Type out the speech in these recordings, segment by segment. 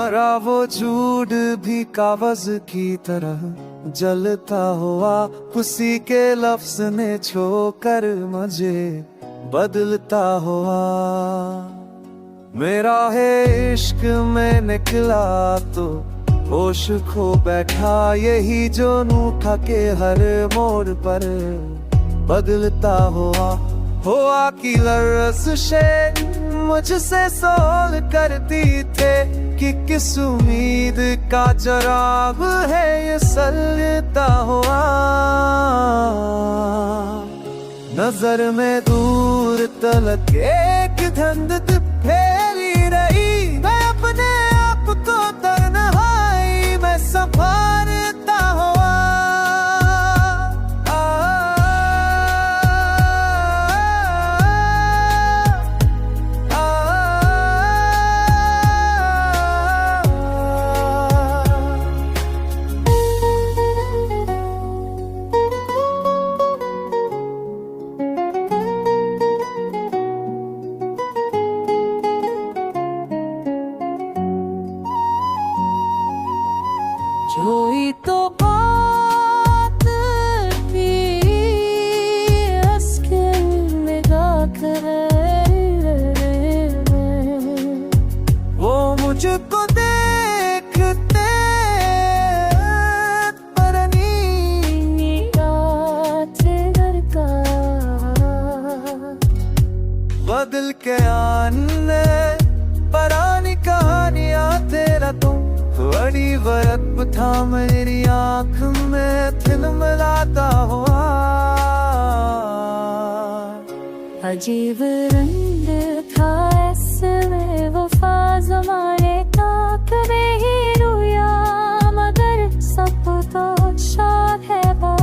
तुम्हारा वो झूठ भी कागज की तरह जलता हुआ, उसी के लफ्ज ने छोकर मुझे बदलता हुआ। मेरा है इश्क में निकला तो होश खो बैठा, यही जो रूठा के हर मोड़ पर बदलता हुआ कि लर्ज़िशे मुझसे सवाल करती थे कि किस उम्मीद का जराब है ये सलता हुआ। नजर में दूर तलक एक धंध फैली रही, मैं अपने आप को तन्हाई में संभालता हुआ। कोई तो बात थी उसके निगाह करे, वो मुझको देखते बदल के आने पुरानी कहानियां तेरा तुम बड़ी वरक था मेरी आँख में तिलमिलाता हुआ। अजीब रंग था इसमें वफा ज़माने का, कभी ही रोया मगर सब तो शाद है वो।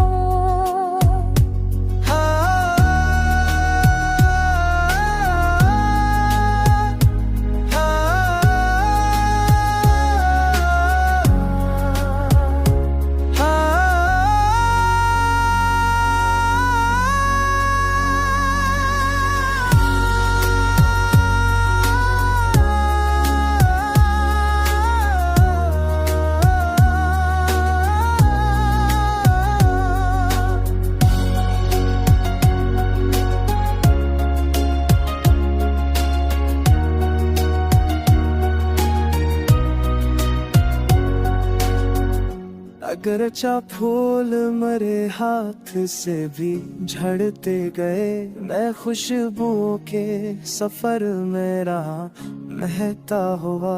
अगर अच्छा फूल मरे हाथ से भी झड़ते गए, मैं खुशबुओं के सफर में रहा महता हुआ।